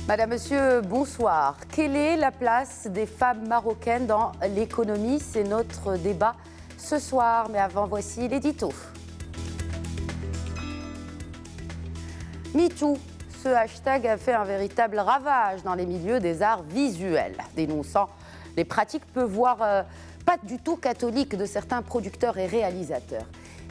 Madame, Monsieur, bonsoir. Quelle est la place des femmes marocaines dans l'économie? C'est notre débat ce soir, mais avant, voici l'édito. MeToo, ce hashtag a fait un véritable ravage dans les milieux des arts visuels, dénonçant les pratiques peu voire pas du tout catholiques de certains producteurs et réalisateurs.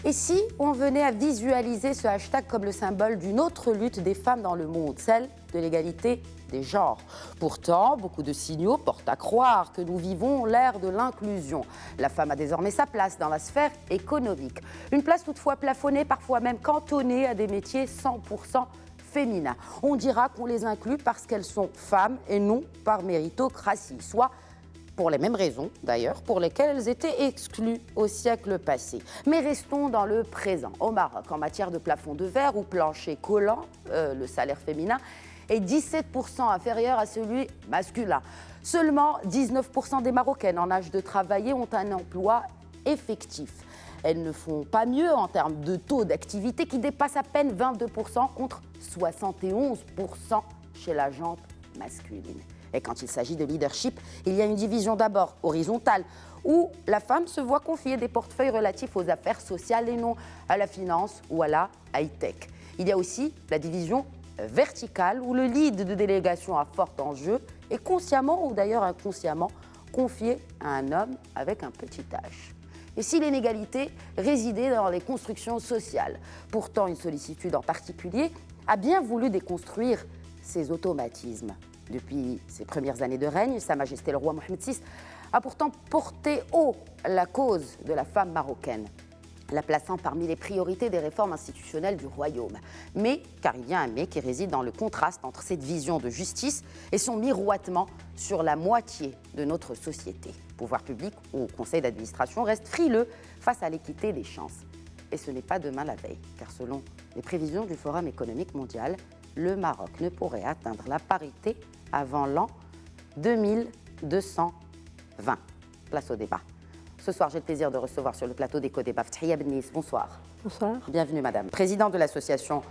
Et si on venait à visualiser ce hashtag comme le symbole d'une autre lutte des femmes dans le monde, celle de l'égalité des genres? Pourtant, beaucoup de signaux portent à croire que nous vivons l'ère de l'inclusion. La femme a désormais sa place dans la sphère économique. Une place toutefois plafonnée, parfois même cantonnée à des métiers 100% féminins. On dira qu'on les inclut parce qu'elles sont femmes et non par méritocratie, soit pour les mêmes raisons, d'ailleurs, pour lesquelles elles étaient exclues au siècle passé. Mais restons dans le présent. Au Maroc, en matière de plafond de verre ou plancher collant, le salaire féminin est 17% inférieur à celui masculin. Seulement 19% des Marocaines en âge de travailler ont un emploi effectif. Elles ne font pas mieux en termes de taux d'activité qui dépasse à peine 22% contre 71% chez la gente masculine. Et quand il s'agit de leadership, il y a une division d'abord horizontale, où la femme se voit confier des portefeuilles relatifs aux affaires sociales et non à la finance ou à la high-tech. Il y a aussi la division verticale, où le lead de délégation à fort enjeu est consciemment ou d'ailleurs inconsciemment confié à un homme avec un petit h. Et si l'inégalité résidait dans les constructions sociales? Pourtant, une sollicitude en particulier a bien voulu déconstruire ces automatismes. Depuis ses premières années de règne, Sa Majesté le roi Mohamed VI a pourtant porté haut la cause de la femme marocaine, la plaçant parmi les priorités des réformes institutionnelles du royaume. Mais, car il y a un mais qui réside dans le contraste entre cette vision de justice et son miroitement sur la moitié de notre société. Pouvoir public ou conseil d'administration reste frileux face à l'équité des chances. Et ce n'est pas demain la veille, car selon les prévisions du Forum économique mondial, le Maroc ne pourrait atteindre la parité avant l'an 2220. Place au débat. Ce soir, j'ai le plaisir de recevoir sur le plateau d'Eco-Débat Fathia Bennis. Bonsoir. Bonsoir. Bienvenue, madame. Présidente de l'association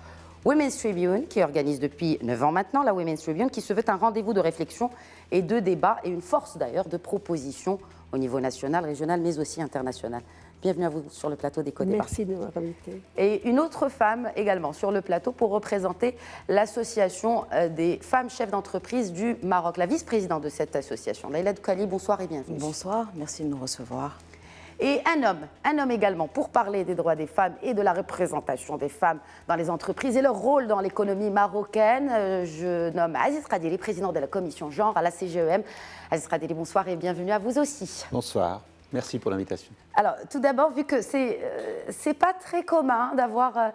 Women's Tribune, qui organise depuis 9 ans maintenant la Women's Tribune, qui se veut un rendez-vous de réflexion et de débat, et une force d'ailleurs de proposition au niveau national, régional, mais aussi international. Bienvenue à vous sur le plateau d'Eco-Débat. Merci de m'avoir invité. Et une autre femme également sur le plateau pour représenter l'association des femmes chefs d'entreprise du Maroc, la vice-présidente de cette association. Laïla Doukhali, bonsoir et bienvenue. Bonsoir, merci de nous recevoir. Et un homme également, pour parler des droits des femmes et de la représentation des femmes dans les entreprises et leur rôle dans l'économie marocaine. Je nomme Aziz Kadili, président de la commission genre à la CGEM. Aziz Kadili, bonsoir et bienvenue à vous aussi. Bonsoir, merci pour l'invitation. Alors, tout d'abord, vu que c'est pas très commun d'avoir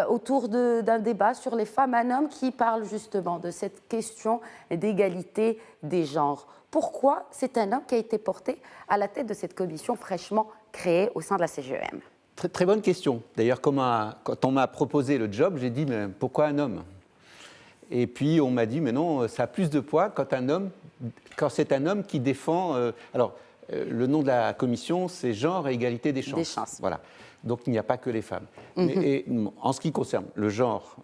autour d'un débat sur les femmes un homme qui parle justement de cette question d'égalité des genres. Pourquoi c'est un homme qui a été porté à la tête de cette commission fraîchement créée au sein de la CGEM? Très bonne question. D'ailleurs, quand on m'a proposé le job, j'ai dit, mais pourquoi un homme? Et puis on m'a dit, mais non, ça a plus de poids quand c'est un homme qui défend... le nom de la commission, c'est genre et égalité des chances. Des chances. Voilà. Donc il n'y a pas que les femmes. Et en ce qui concerne le genre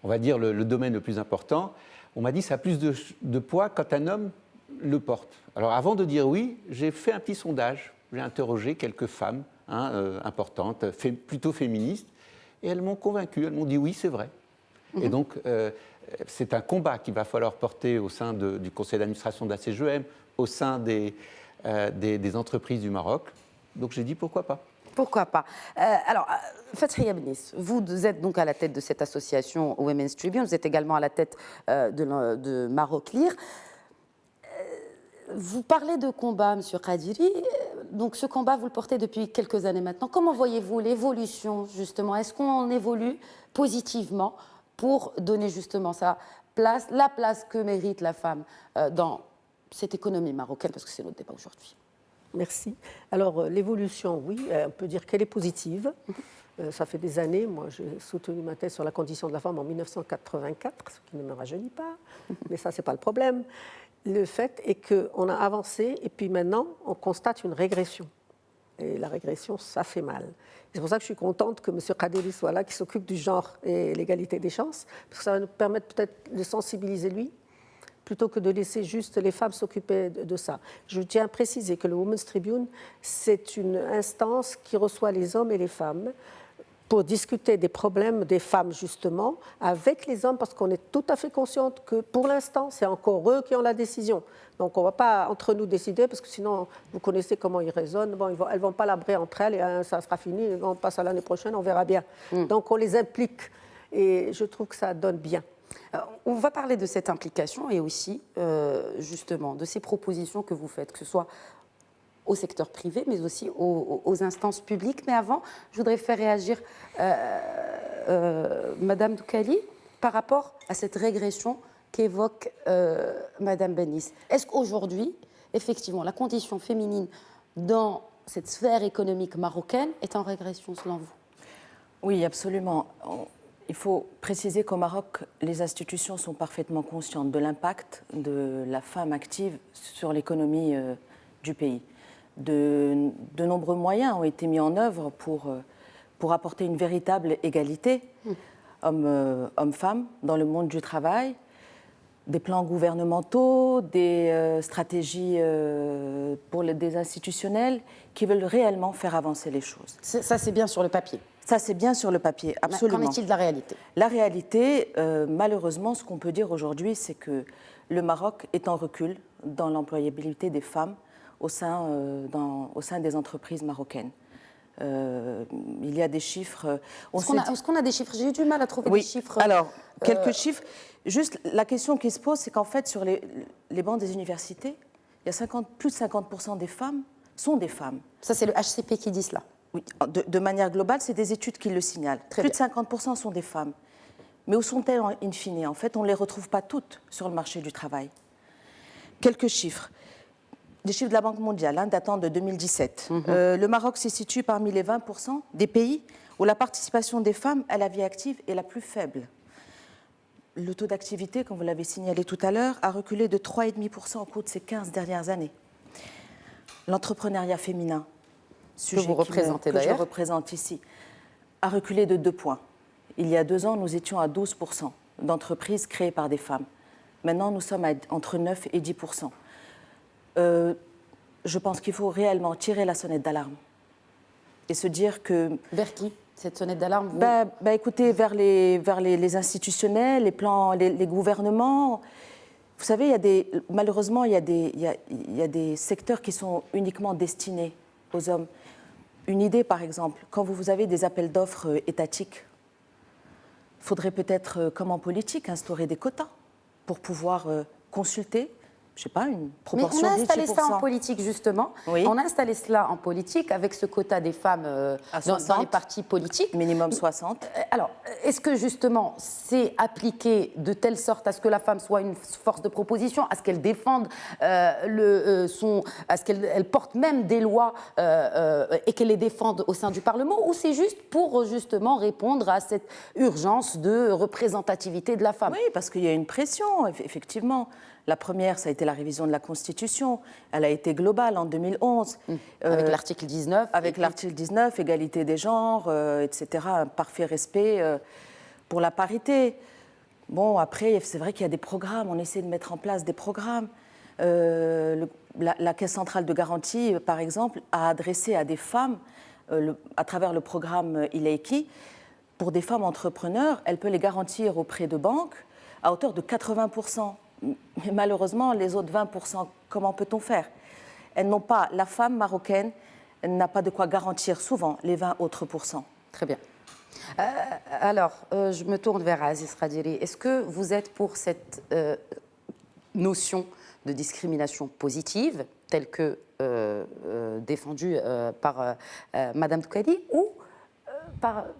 on va dire le domaine le plus important, on m'a dit ça a plus de poids quand un homme le porte. Alors avant de dire oui, j'ai fait un petit sondage. J'ai interrogé quelques femmes importantes, plutôt féministes, et elles m'ont convaincu. Elles m'ont dit oui, c'est vrai. Et donc c'est un combat qu'il va falloir porter au sein du conseil d'administration de la CGEM, au sein des entreprises du Maroc. Donc j'ai dit pourquoi pas. Pourquoi pas. Fathia Bennis, vous êtes donc à la tête de cette association Women's Tribune, vous êtes également à la tête de Maroc Lire. Vous parlez de combat, M. Kadiri, donc ce combat, vous le portez depuis quelques années maintenant. Comment voyez-vous l'évolution, justement? Est-ce qu'on évolue positivement pour donner justement la place que mérite la femme dans cette économie marocaine, parce que c'est notre débat aujourd'hui? Merci. Alors, l'évolution, oui, on peut dire qu'elle est positive. Ça fait des années, moi j'ai soutenu ma thèse sur la condition de la femme en 1984, ce qui ne me rajeunit pas, mais ça, ce n'est pas le problème. Le fait est qu'on a avancé et puis maintenant, on constate une régression. Et la régression, ça fait mal. C'est pour ça que je suis contente que M. Kaderi soit là, qui s'occupe du genre et l'égalité des chances, parce que ça va nous permettre peut-être de sensibiliser lui, plutôt que de laisser juste les femmes s'occuper de ça. Je tiens à préciser que le Women's Tribune, c'est une instance qui reçoit les hommes et les femmes pour discuter des problèmes des femmes, justement, avec les hommes, parce qu'on est tout à fait consciente que, pour l'instant, c'est encore eux qui ont la décision. Donc, on ne va pas, entre nous, décider, parce que sinon, vous connaissez comment ils raisonnent. Bon, elles ne vont pas labrer entre elles, et ça sera fini, on passe à l'année prochaine, on verra bien. Donc, on les implique, et je trouve que ça donne bien. On va parler de cette implication et aussi, justement, de ces propositions que vous faites, que ce soit au secteur privé, mais aussi aux instances publiques. Mais avant, je voudrais faire réagir Madame Doukali par rapport à cette régression qu'évoque Madame Bennis. Est-ce qu'aujourd'hui, effectivement, la condition féminine dans cette sphère économique marocaine est en régression selon vous? Oui, absolument. Il faut préciser qu'au Maroc, les institutions sont parfaitement conscientes de l'impact de la femme active sur l'économie du pays. De nombreux moyens ont été mis en œuvre pour apporter une véritable égalité hommes-femmes dans le monde du travail, des plans gouvernementaux, des stratégies des institutionnels qui veulent réellement faire avancer les choses. Ça, c'est bien sur le papier. Ça, c'est bien sur le papier, absolument. Qu'en est-il de la réalité? La réalité, malheureusement, ce qu'on peut dire aujourd'hui, c'est que le Maroc est en recul dans l'employabilité des femmes au sein des entreprises marocaines. Il y a des chiffres... Est-ce qu'on a des chiffres? J'ai eu du mal à trouver des chiffres. Alors, quelques chiffres. Juste, la question qui se pose, c'est qu'en fait, sur les bancs des universités, il y a plus de 50% des femmes sont des femmes. Ça, c'est le HCP qui dit cela. Oui, de manière globale, c'est des études qui le signalent. Plus de 50% sont des femmes. Mais où sont-elles in fine? En fait, on ne les retrouve pas toutes sur le marché du travail. Quelques chiffres. Des chiffres de la Banque mondiale, datant de 2017. Le Maroc se situe parmi les 20% des pays où la participation des femmes à la vie active est la plus faible. Le taux d'activité, comme vous l'avez signalé tout à l'heure, a reculé de 3,5% au cours de ces 15 dernières années. L'entrepreneuriat féminin, sujet que je représente ici, a reculé de 2 points. Il y a 2 ans, nous étions à 12% d'entreprises créées par des femmes. Maintenant, nous sommes entre 9 et 10%. Je pense qu'il faut réellement tirer la sonnette d'alarme et se dire que... Vers qui, cette sonnette d'alarme? Écoutez, vers les institutionnels, les gouvernements. Vous savez, malheureusement, il y a des secteurs qui sont uniquement destinés aux hommes. Une idée, par exemple, quand vous avez des appels d'offres étatiques, il faudrait peut-être, comme en politique, instaurer des quotas pour pouvoir consulter, je ne sais pas, une proportion de 10%. Mais on a installé ça en politique, justement. Oui. On a installé cela en politique avec ce quota des femmes dans les partis politiques. Minimum 60. Alors, est-ce que, justement, c'est appliqué de telle sorte à ce que la femme soit une force de proposition, à ce qu'elle défende à ce qu'elle porte même des lois et qu'elle les défende au sein du Parlement, ou c'est juste pour, justement, répondre à cette urgence de représentativité de la femme? Oui, parce qu'il y a une pression, effectivement. La première, ça a été la révision de la Constitution. Elle a été globale en 2011. Avec l'article 19. Avec l'article 19, égalité des genres, etc. Un parfait respect pour la parité. Bon, après, c'est vrai qu'il y a des programmes. On essaie de mettre en place des programmes. La Caisse centrale de garantie, par exemple, a adressé à des femmes, à travers le programme Ileiki, pour des femmes entrepreneurs, elle peut les garantir auprès de banques à hauteur de 80%. Mais malheureusement, les autres 20%, comment peut-on faire? Elles n'ont pas, la femme marocaine n'a pas de quoi garantir souvent les 20 autres pourcents. Très bien. Alors, je me tourne vers Aziz Radiri. Est-ce que vous êtes pour cette notion de discrimination positive, telle que défendue par Madame Doukali, ou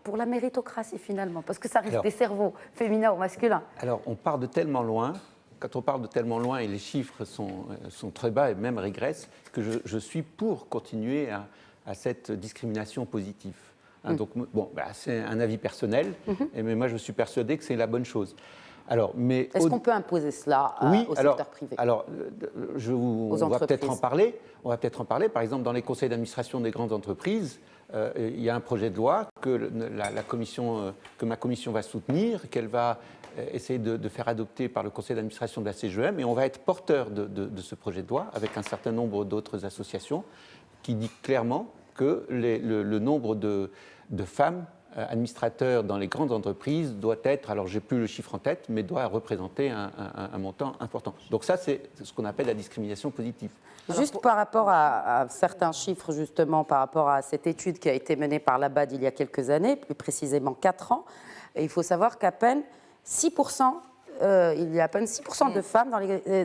pour la méritocratie finalement? Parce que ça reste des cerveaux féminins ou masculins. Alors, on part de tellement loin. Quand on parle de tellement loin et les chiffres sont très bas et même régressent, que je suis pour continuer à cette discrimination positive. Donc, bon, c'est un avis personnel, mais moi je suis persuadé que c'est la bonne chose. Alors, mais Est-ce qu'on peut imposer cela au secteur privé? Alors, on va peut-être en parler. On va peut-être en parler. Par exemple, dans les conseils d'administration des grandes entreprises, il y a un projet de loi que ma commission va soutenir, qu'elle va essayer de faire adopter par le conseil d'administration de la CGEM, et on va être porteur de ce projet de loi avec un certain nombre d'autres associations qui dit clairement que le nombre de femmes administrateurs dans les grandes entreprises doit être, alors j'ai plus le chiffre en tête, mais doit représenter un montant important. Donc ça, c'est ce qu'on appelle la discrimination positive. Juste par rapport à certains chiffres, justement, par rapport à cette étude qui a été menée par l'ABAD il y a quelques années, plus précisément 4 ans, et il faut savoir qu'à peine 6%, il y a à peine 6% de femmes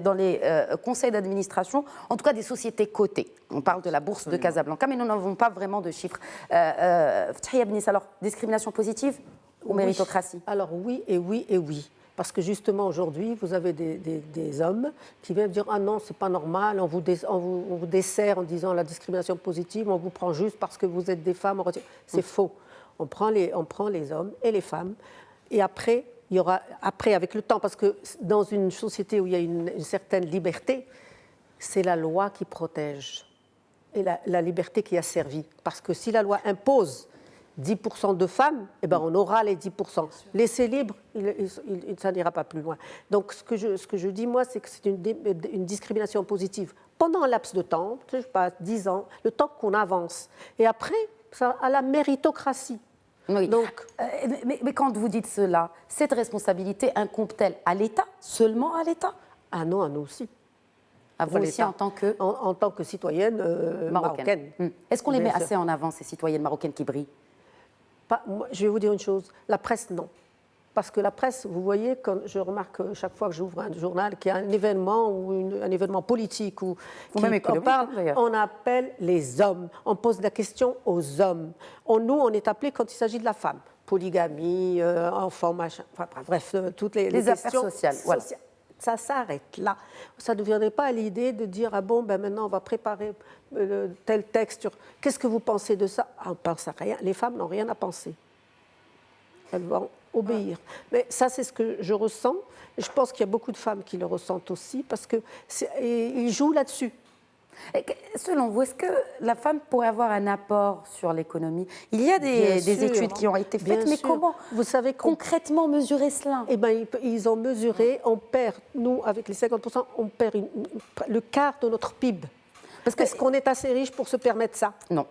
dans les conseils d'administration, en tout cas des sociétés cotées. On parle de la bourse de Casablanca, mais nous n'avons pas vraiment de chiffres. Ftahia Bnis, alors, discrimination positive ou méritocratie? Alors oui, et oui, et oui. Parce que justement, aujourd'hui, vous avez des hommes qui viennent dire « Ah non, c'est pas normal, on vous dessert en disant la discrimination positive, on vous prend juste parce que vous êtes des femmes. » C'est faux. On prend les hommes et les femmes, et après, il y aura, avec le temps, parce que dans une société où il y a une certaine liberté, c'est la loi qui protège et la liberté qui a servi. Parce que si la loi impose 10% de femmes, eh ben on aura les 10%. Laissez libre, ça n'ira pas plus loin. Donc ce que je dis, moi, c'est que c'est une discrimination positive pendant un laps de temps, je sais pas, 10 ans, le temps qu'on avance. Et après, ça a la méritocratie. Oui. Donc, mais quand vous dites cela, cette responsabilité incombe-t-elle à l'État, seulement à l'État? Ah non, à nous aussi. À vous aussi en tant que en tant que citoyenne marocaine. Est-ce qu'on les met assez en avant, ces citoyennes marocaines qui brillent? Moi, je vais vous dire une chose, la presse, non. Parce que la presse, vous voyez, quand je remarque chaque fois que j'ouvre un journal qu'il y a un événement ou un événement politique ou on parle, on appelle les hommes. On pose la question aux hommes. Nous, on est appelés quand il s'agit de la femme. Polygamie, enfants, machin, enfin, bref, toutes les affaires sociales. Voilà. Ça s'arrête là. Ça ne deviendrait pas à l'idée de dire « Ah bon, ben maintenant, on va préparer tel texte sur... Qu'est-ce que vous pensez de ça ?» On ne pense à rien. Les femmes n'ont rien à penser. Elles vont obéir. Mais ça, c'est ce que je ressens. Et je pense qu'il y a beaucoup de femmes qui le ressentent aussi, parce qu'ils jouent là-dessus. Selon vous, est-ce que la femme pourrait avoir un apport sur l'économie? Il y a des études qui ont été faites, mais comment vous savez concrètement mesurer cela? Eh bien, ils ont mesuré, on perd, nous, avec les 50%, on perd le quart de notre PIB. Est-ce qu'on est assez riche pour se permettre ça? Non.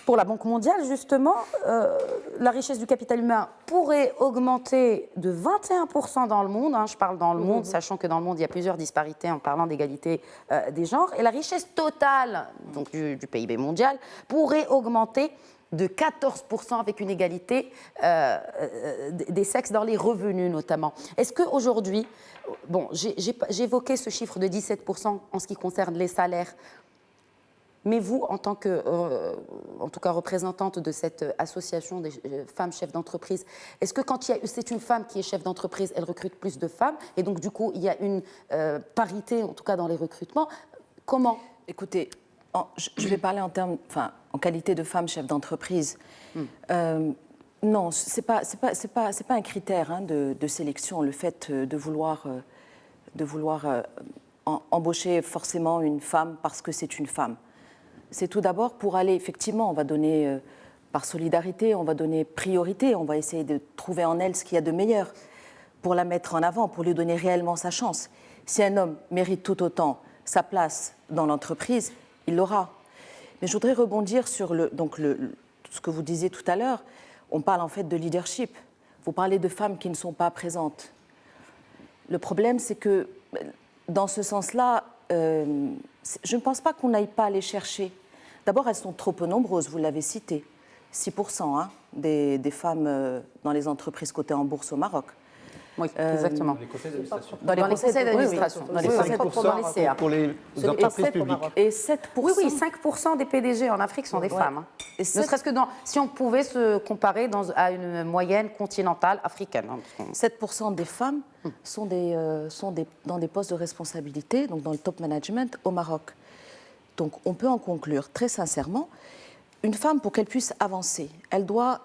Pour la Banque mondiale, justement, la richesse du capital humain pourrait augmenter de 21% dans le monde. Je parle dans le monde, sachant que dans le monde, il y a plusieurs disparités en parlant d'égalité des genres. Et la richesse totale donc, du PIB mondial pourrait augmenter de 14% avec une égalité des sexes dans les revenus, notamment. Est-ce qu'aujourd'hui, bon, j'ai évoqué ce chiffre de 17% en ce qui concerne les salaires. Mais vous, en tant que, en tout cas représentante de cette association des femmes chefs d'entreprise, est-ce que quand c'est une femme qui est chef d'entreprise, elle recrute plus de femmes, et donc du coup il y a une parité, en tout cas dans les recrutements, comment? Écoutez, je vais parler en qualité de femme chef d'entreprise. Non, c'est pas un critère de sélection, le fait de vouloir embaucher forcément une femme parce que c'est une femme. C'est tout d'abord pour aller, effectivement, on va donner, par solidarité, on va donner priorité, on va essayer de trouver en elle ce qu'il y a de meilleur pour la mettre en avant, pour lui donner réellement sa chance. Si un homme mérite tout autant sa place dans l'entreprise, il l'aura. Mais je voudrais rebondir sur ce que vous disiez tout à l'heure. On parle en fait de leadership. Vous parlez de femmes qui ne sont pas présentes. Le problème, c'est que, dans ce sens-là, je ne pense pas qu'on n'aille pas les chercher. D'abord, elles sont trop peu nombreuses, vous l'avez cité. 6% des femmes dans les entreprises cotées en bourse au Maroc. Oui, exactement. Dans les conseils d'administration. Dans les conseils d'administration. Dans les 5% pour les entreprises publiques. Et 7%. Oui, 5% des PDG en Afrique sont des femmes. Et ne serait-ce que si on pouvait se comparer à une moyenne continentale africaine. 7% des femmes sont dans des postes de responsabilité, donc dans le top management au Maroc. Donc on peut en conclure très sincèrement, une femme, pour qu'elle puisse avancer, elle doit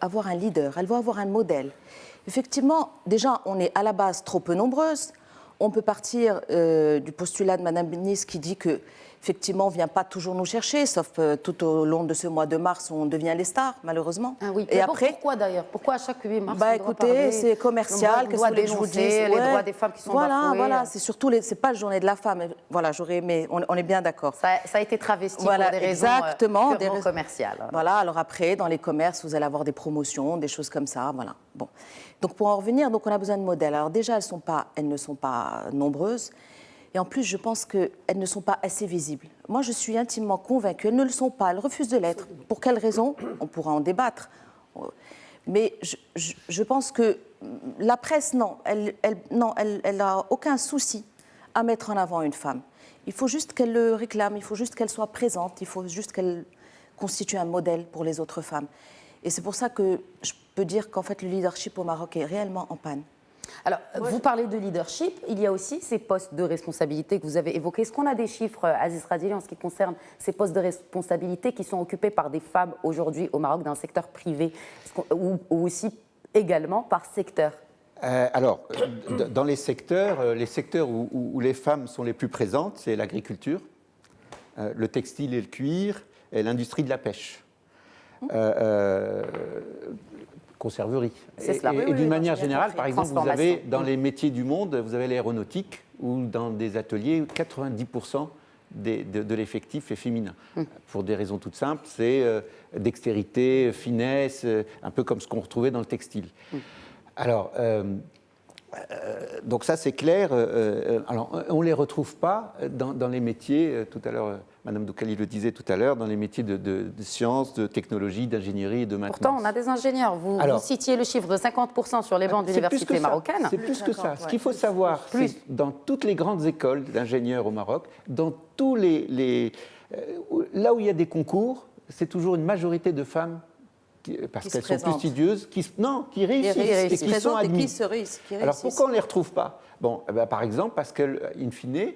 avoir un leader, elle doit avoir un modèle. Effectivement, déjà, on est à la base trop peu nombreuses. On peut partir du postulat de Mme Bénis qui dit que effectivement, on ne vient pas toujours nous chercher, sauf tout au long de ce mois de mars où on devient les stars, malheureusement. Ah oui. Et après, pourquoi d'ailleurs? Pourquoi à chaque 8 mars bah on doit écoutez, parler, c'est commercial, qu'est-ce que vous voulez que je vous dise? les droits des femmes qui sont bafoués. Voilà, c'est surtout, c'est pas la journée de la femme. Voilà, j'aurais aimé, on est bien d'accord. Ça a été travesti Voilà, pour des raisons exactement, purement commerciales. Voilà, alors après, dans les commerces, vous allez avoir des promotions, des choses comme ça, voilà. Bon. Donc pour en revenir, donc on a besoin de modèles. Alors déjà, elles ne sont pas nombreuses. Et en plus, je pense qu'elles ne sont pas assez visibles. Moi, je suis intimement convaincue, elles ne le sont pas, elles refusent de l'être. Pour quelles raisons? On pourra en débattre. Mais je pense que la presse, non, elle n'a aucun souci à mettre en avant une femme. Il faut juste qu'elle le réclame, il faut juste qu'elle soit présente, il faut juste qu'elle constitue un modèle pour les autres femmes. Et c'est pour ça que je peux dire qu'en fait, le leadership au Maroc est réellement en panne. Alors, vous parlez de leadership, il y a aussi ces postes de responsabilité que vous avez évoqués. Est-ce qu'on a des chiffres, Aziz Radili, en ce qui concerne ces postes de responsabilité qui sont occupés par des femmes aujourd'hui au Maroc dans le secteur privé ou aussi également par secteur? Alors, dans les secteurs où les femmes sont les plus présentes, c'est l'agriculture, le textile et le cuir, et l'industrie de la pêche. Conserverie. Et d'une manière générale, par exemple, vous avez dans les métiers du monde, vous avez l'aéronautique, où dans des ateliers, 90% de l'effectif est féminin. Pour des raisons toutes simples, c'est dextérité, finesse, un peu comme ce qu'on retrouvait dans le textile. Alors, donc ça c'est clair. Alors, on ne les retrouve pas dans les métiers, tout à l'heure, Mme Doukali le disait tout à l'heure, dans les métiers de sciences, de technologie, d'ingénierie et de maintenance. Pourtant, on a des ingénieurs. Vous citiez le chiffre de 50% sur les bancs d'universités marocaines. C'est plus que ça. Ce qu'il faut savoir, c'est dans toutes les grandes écoles d'ingénieurs au Maroc, dans tous là où il y a des concours, c'est toujours une majorité de femmes parce qu'elles sont plus studieuses, qui réussissent et qui sont admises. Alors pourquoi on ne les retrouve pas? Bon, par exemple, parce qu'in fine,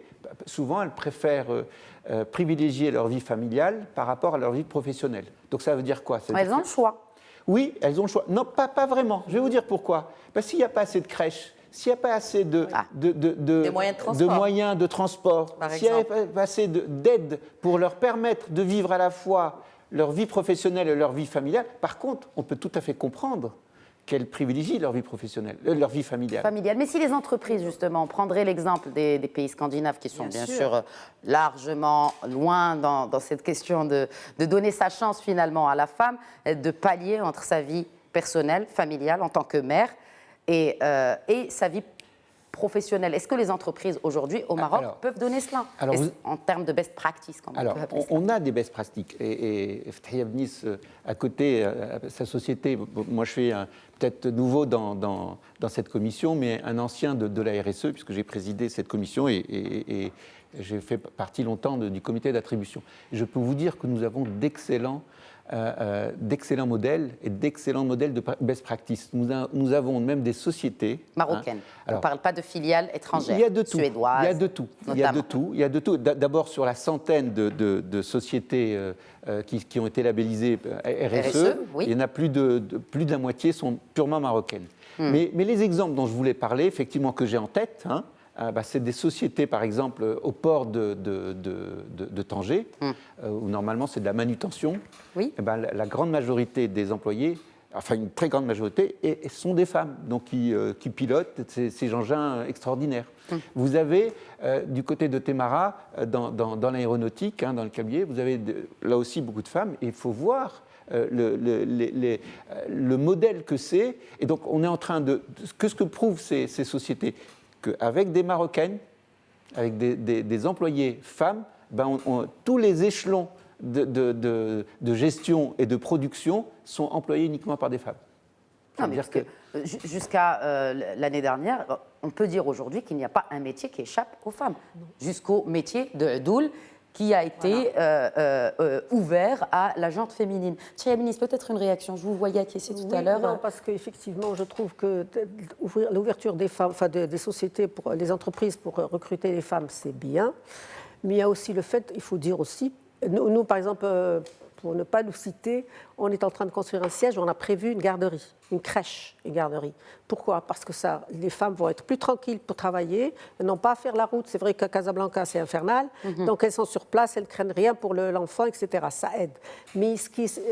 souvent elles préfèrent privilégier leur vie familiale par rapport à leur vie professionnelle. Donc ça veut dire quoi? Elles ont le choix. Oui, elles ont le choix. Non, pas vraiment. Je vais vous dire pourquoi. Parce qu'il n'y a pas assez de crèches, s'il n'y a pas assez de moyens de transport, s'il n'y a pas assez d'aide pour leur permettre de vivre à la fois leur vie professionnelle et leur vie familiale. Par contre, on peut tout à fait comprendre qu'elles privilégient leur vie professionnelle, leur vie familiale. Mais si les entreprises, justement, on prendrait l'exemple des pays scandinaves qui sont bien sûr largement loin dans cette question de donner sa chance finalement à la femme, de pallier entre sa vie personnelle, familiale en tant que mère et sa vie professionnelle. Est-ce que les entreprises aujourd'hui au Maroc peuvent donner cela en termes de best practice quand même? On a des best practices et Ftahia Bnis à côté, sa société, moi je suis peut-être nouveau dans cette commission, mais un ancien de la RSE puisque j'ai présidé cette commission et j'ai fait partie longtemps du comité d'attribution. Je peux vous dire que nous avons d'excellents modèles et d'excellents modèles de best practice. Nous avons même des sociétés marocaines. On ne parle pas de filiales étrangères. Il y a de tout. Suédoises. Il y a de tout. Il y a de tout. D'abord sur la centaine de sociétés qui ont été labellisées RSE, il y en a plus de la moitié sont purement marocaines. Mais les exemples dont je voulais parler, effectivement que j'ai en tête. C'est des sociétés, par exemple, au port de Tanger, où normalement c'est de la manutention. Oui. La grande majorité des employés, enfin une très grande majorité, sont des femmes, donc qui pilotent ces engins extraordinaires. Vous avez, du côté de Temara, dans l'aéronautique, dans le câblier, vous avez là aussi beaucoup de femmes, et il faut voir le modèle que c'est. Et donc on est en train de... Ce que prouvent ces sociétés, qu'avec des Marocaines, avec des employés femmes, tous les échelons de gestion et de production sont employés uniquement par des femmes. Jusqu'à l'année dernière, on peut dire aujourd'hui qu'il n'y a pas un métier qui échappe aux femmes, jusqu'au métier de doule qui a été ouvert à la gente féminine. Ftahia Bnis, peut-être une réaction. Je vous voyais acquiescer tout à l'heure. Non, parce qu'effectivement, je trouve que l'ouverture des femmes, des sociétés, pour les entreprises pour recruter les femmes, c'est bien. Mais il y a aussi le fait, il faut dire aussi, nous par exemple, pour ne pas nous citer, on est en train de construire un siège où on a prévu une garderie, une crèche, une garderie. Pourquoi? Parce que ça, les femmes vont être plus tranquilles pour travailler, elles n'ont pas à faire la route. C'est vrai qu'à Casablanca, c'est infernal, donc elles sont sur place, elles ne craignent rien pour l'enfant, etc. Ça aide. Mais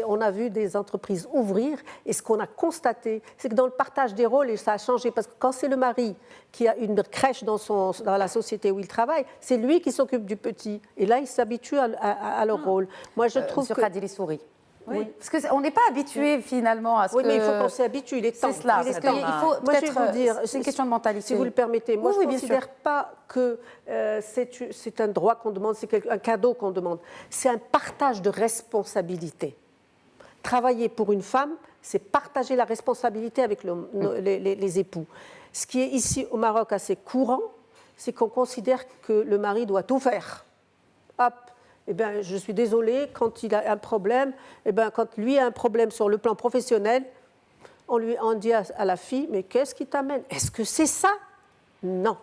on a vu des entreprises ouvrir, et ce qu'on a constaté, c'est que dans le partage des rôles, et ça a changé, parce que quand c'est le mari qui a une crèche dans la société où il travaille, c'est lui qui s'occupe du petit. Et là, il s'habitue à leur rôle. Moi, je trouve Sur que... Kadili Souris. Oui. Parce qu'on n'est pas habitué finalement à ce Oui, que... mais il faut qu'on s'y habitue, il est temps. C'est cela. Il est Parce temps. qu'il faut Moi, je vais peut-être... vous dire, c'est une question de mentalité. Si vous le permettez, moi, oui, je ne bien considère sûr. pas que c'est un droit qu'on demande, c'est un cadeau qu'on demande. C'est un partage de responsabilités. Travailler pour une femme, c'est partager la responsabilité avec les époux. Ce qui est ici au Maroc assez courant, c'est qu'on considère que le mari doit tout faire. Hop, eh bien, je suis désolée, quand il a un problème, eh bien, quand lui a un problème sur le plan professionnel, on dit à la fille, mais qu'est-ce qui t'amène? Est-ce que c'est ça? Non.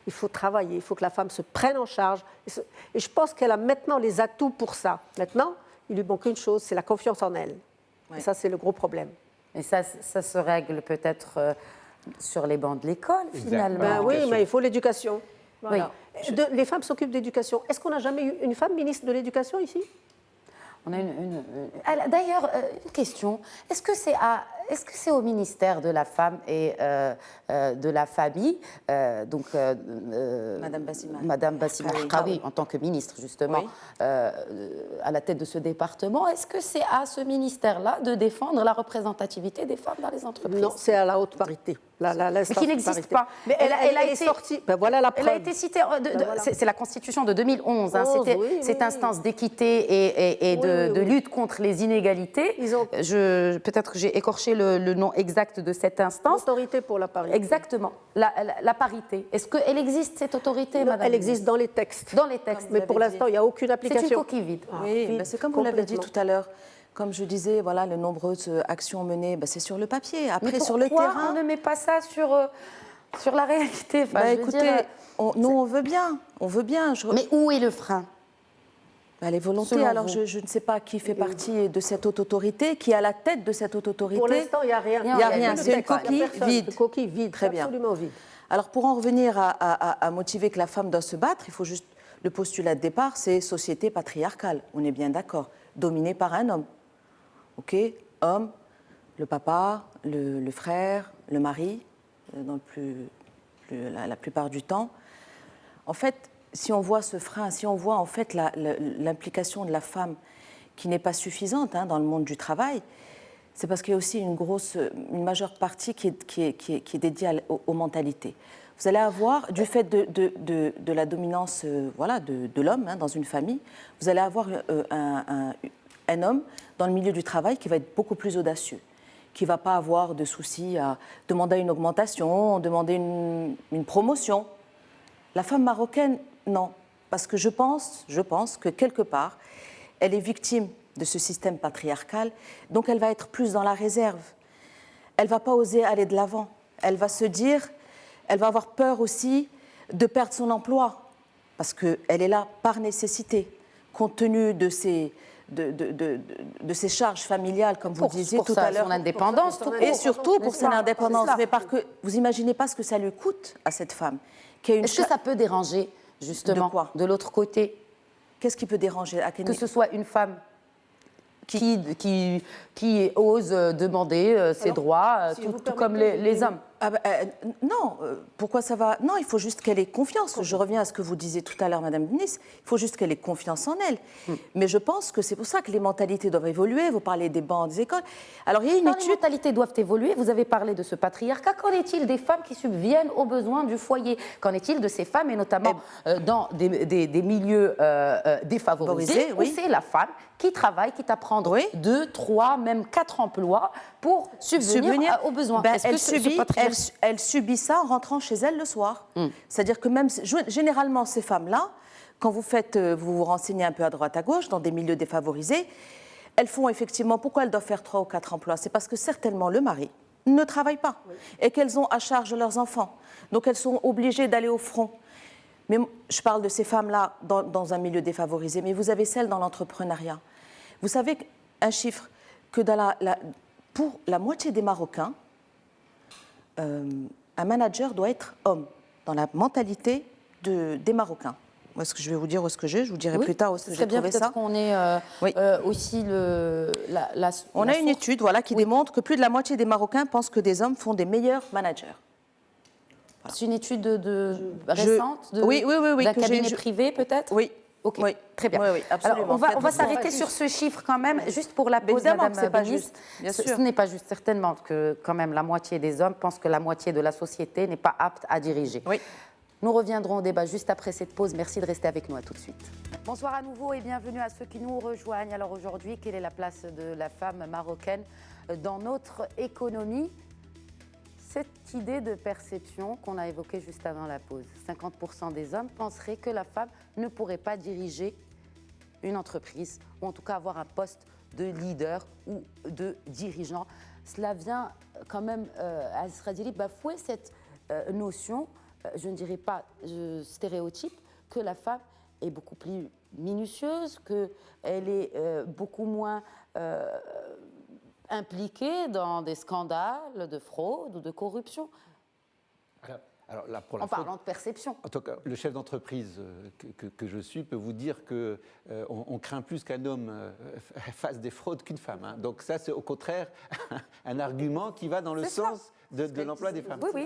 Il faut travailler, il faut que la femme se prenne en charge. Et je pense qu'elle a maintenant les atouts pour ça. Maintenant, il lui manque une chose, c'est la confiance en elle. Ouais. Et ça, c'est le gros problème. Et ça se règle peut-être sur les bancs de l'école, finalement. Ben oui, mais il faut l'éducation. Voilà. Oui. Les femmes s'occupent d'éducation. Est-ce qu'on n'a jamais eu une femme ministre de l'éducation ici? On a D'ailleurs, une question. Est-ce que c'est au ministère de la Femme et de la Famille, Madame Bassima. Madame Bassima Harkaoui, en tant que ministre, justement, Oui. à la tête de ce département, est-ce que c'est à ce ministère-là de défendre la représentativité des femmes dans les entreprises? Non, c'est à la haute parité. Mais qui n'existe pas. Mais elle a été sortie. Ben voilà la preuve. Elle a été citée. Voilà. C'est la Constitution de 2011. Hein, c'était cette instance d'équité et de lutte contre les inégalités. Peut-être que j'ai écorché le nom exact de cette instance. Autorité pour la parité. Exactement. La parité. Est-ce qu'elle existe, cette autorité, Non, madame? elle existe dans les textes. Dans les textes. Mais pour l'instant, il n'y a aucune application. C'est une coquille vide. Oui, vide, ben c'est comme vous l'avez dit complètement. tout à l'heure. Comme je disais, voilà, les nombreuses actions menées, ben c'est sur le papier. Après, Mais sur le pourquoi terrain. on ne met pas ça sur la réalité? Enfin, Ben je veux écoutez, dire, nous, on veut bien. On veut bien. mais où est le frein? Ben, les volontés. Selon Alors, vous. je ne sais pas qui fait partie de cette haute autorité, qui est à la tête de cette haute autorité. Pour l'instant, il n'y a rien. Il y a rien. Le C'est une texte, il y a coquille personne. vide. Une coquille vide. Très bien. Absolument vide. Alors, pour en revenir à motiver que la femme doit se battre, il faut juste. Le postulat de départ, c'est société patriarcale. On est bien d'accord. Dominée par un homme. OK? Homme, le papa, le frère, le mari, la plupart du temps. En fait, si on voit ce frein, si on voit en fait l'implication de la femme qui n'est pas suffisante dans le monde du travail, c'est parce qu'il y a aussi une majeure partie qui est dédiée aux mentalités. Vous allez avoir, du fait de la dominance de l'homme dans une famille, vous allez avoir un homme dans le milieu du travail qui va être beaucoup plus audacieux, qui ne va pas avoir de soucis à demander une augmentation, demander une promotion. La femme marocaine, non. Parce que je pense que quelque part, elle est victime de ce système patriarcal, donc elle va être plus dans la réserve. Elle ne va pas oser aller de l'avant. Elle va se dire, elle va avoir peur aussi de perdre son emploi, parce qu'elle est là par nécessité, compte tenu de ses charges familiales, comme vous disiez tout à l'heure. Son indépendance, Et surtout pour son indépendance. C'est Mais parce que vous n'imaginez pas ce que ça lui coûte à cette femme. Est-ce que ça peut déranger, justement, De quoi? de l'autre côté, Qu'est-ce qui peut déranger à quel que ce soit une femme qui ose demander ses droits, si vous tout comme permettez, les hommes? Non, pourquoi ça va? Non, il faut juste qu'elle ait confiance. Je reviens à ce que vous disiez tout à l'heure, Madame Nice. Il faut juste qu'elle ait confiance en elle. Mais je pense que c'est pour ça que les mentalités doivent évoluer. Vous parlez des bancs, des écoles. Alors, il y a une Les étude. mentalités doivent évoluer. Vous avez parlé de ce patriarcat. Qu'en est-il des femmes qui subviennent aux besoins du foyer? Qu'en est-il de ces femmes, et notamment dans des milieux défavorisés, où c'est la femme qui travaille, qui t'apprendre 2, 3, même 4 emplois pour subvenir aux besoins? Elle subit ça en rentrant chez elle le soir. C'est-à-dire que même, généralement, ces femmes-là, quand vous vous renseignez un peu à droite à gauche, dans des milieux défavorisés, elles font effectivement, pourquoi elles doivent faire 3 ou 4 emplois? C'est parce que certainement le mari ne travaille pas et qu'elles ont à charge leurs enfants. Donc elles sont obligées d'aller au front. Mais je parle de ces femmes-là dans un milieu défavorisé, mais vous avez celles dans l'entrepreneuriat. Vous savez un chiffre que pour la moitié des Marocains, un manager doit être homme dans la mentalité des Marocains. Où est-ce que je vais vous dire où est-ce que je vous dirai plus tard où est-ce que j'ai trouvé ça. Qu'on ait aussi On a une étude qui démontre que plus de la moitié des Marocains pensent que des hommes font des meilleurs managers. Voilà. C'est une étude récente d'un cabinet privé peut-être. Oui. Ok, oui. Très bien. Oui, oui, absolument. Alors, on va s'arrêter sur ce chiffre quand même, juste pour la pause, évidemment Madame que c'est pas Bénis. juste, bien sûr. Ce n'est pas juste, certainement, que quand même la moitié des hommes pensent que la moitié de la société n'est pas apte à diriger. Oui. Nous reviendrons au débat juste après cette pause. Merci de rester avec nous. À tout de suite. Bonsoir à nouveau et bienvenue à ceux qui nous rejoignent. Alors aujourd'hui, quelle est la place de la femme marocaine dans notre économie ? Cette idée de perception qu'on a évoquée juste avant la pause. 50% des hommes penseraient que la femme ne pourrait pas diriger une entreprise, ou en tout cas avoir un poste de leader ou de dirigeant. Cela vient quand même à bafouer cette notion, je ne dirais pas stéréotype, que la femme est beaucoup plus minutieuse, qu'elle est beaucoup moins impliquée dans des scandales de fraude ou de corruption. Alors là, pour la en parlant de perception. En tout cas, le chef d'entreprise que je suis peut vous dire qu'on on craint plus qu'un homme fasse des fraudes qu'une femme. Hein. Donc ça, c'est au contraire un argument qui va dans le sens de l'emploi des femmes. Oui,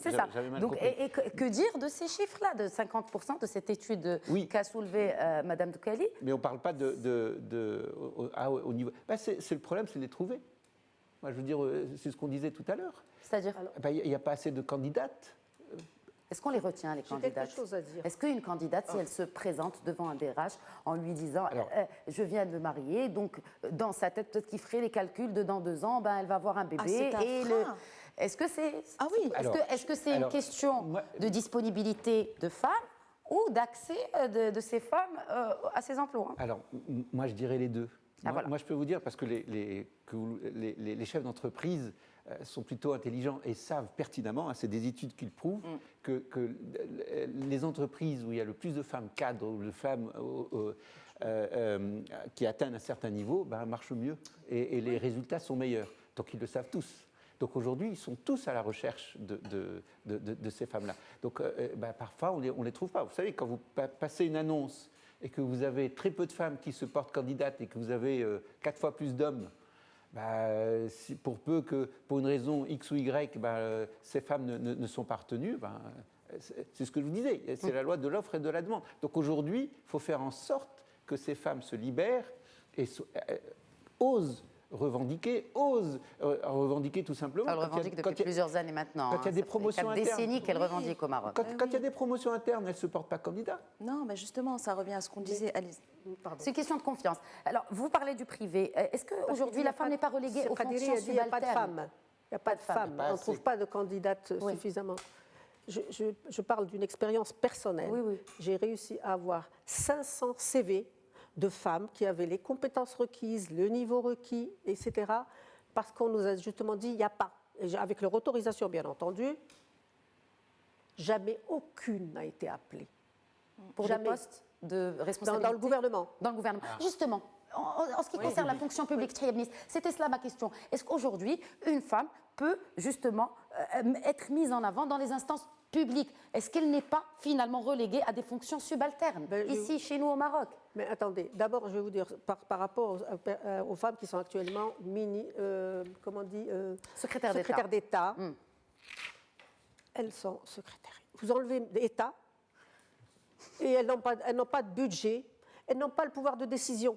c'est ça. J'avais mal Donc, compris. et que dire de ces chiffres-là, de 50% de cette étude qu'a soulevée Madame Doukhali? Mais on ne parle pas au niveau... c'est le problème, c'est de les trouver. Moi, je veux dire, c'est ce qu'on disait tout à l'heure. C'est-à-dire il n'y a pas assez de candidates. Est-ce qu'on les retient, les candidates? J'ai quelque chose à dire. Est-ce qu'une candidate, si elle se présente devant un DRH en lui disant je viens de me marier, donc dans sa tête, peut-être qu'il ferait les calculs de dans 2 ans, elle va avoir un bébé. Est-ce que c'est est-ce que c'est une question de disponibilité de femmes ou d'accès de ces femmes à ces emplois? Alors, moi, je dirais les deux. Voilà. Moi, je peux vous dire, parce que les chefs d'entreprise sont plutôt intelligents et savent pertinemment, c'est des études qui le prouvent, que les entreprises où il y a le plus de femmes cadres ou de femmes qui atteignent un certain niveau marchent mieux et les résultats sont meilleurs. Donc, ils le savent tous. Donc, aujourd'hui, ils sont tous à la recherche de ces femmes-là. Donc, parfois, on ne les trouve pas. Vous savez, quand vous passez une annonce et que vous avez très peu de femmes qui se portent candidates et que vous avez 4 fois plus d'hommes, pour peu que, pour une raison X ou Y, ces femmes ne sont pas retenues, c'est ce que je vous disais, c'est la loi de l'offre et de la demande. Donc aujourd'hui, il faut faire en sorte que ces femmes se libèrent et osent revendiquer tout simplement. Elle revendique depuis plusieurs années maintenant. Quand il y a des promotions internes. 4 décennies qu'elle revendique au Maroc. Quand il y a des promotions internes, elle ne se porte pas candidat. Non, mais justement, ça revient à ce qu'on disait. C'est une question de confiance. Alors, vous parlez du privé. Est-ce qu'aujourd'hui, la femme n'est pas reléguée aux fonctions subalternes? Il n'y a pas de femmes. Il n'y a pas de femmes. On ne trouve pas de candidates suffisamment. Je parle d'une expérience personnelle. Oui. J'ai réussi à avoir 500 CV de femmes qui avaient les compétences requises, le niveau requis, etc. Parce qu'on nous a justement dit, il n'y a pas. Et avec leur autorisation, bien entendu, jamais aucune n'a été appelée. Pour des postes de responsabilité dans le gouvernement. Dans le gouvernement. Justement, en ce qui concerne la fonction publique, c'était cela ma question. Est-ce qu'aujourd'hui, une femme peut justement être mise en avant dans les instances publiques? Est-ce qu'elle n'est pas finalement reléguée à des fonctions subalternes, ici, chez nous au Maroc? Mais attendez, d'abord, je vais vous dire, par rapport aux femmes qui sont actuellement secrétaires d'État, elles sont secrétaires. Vous enlevez l'État et elles n'ont pas de budget, elles n'ont pas le pouvoir de décision.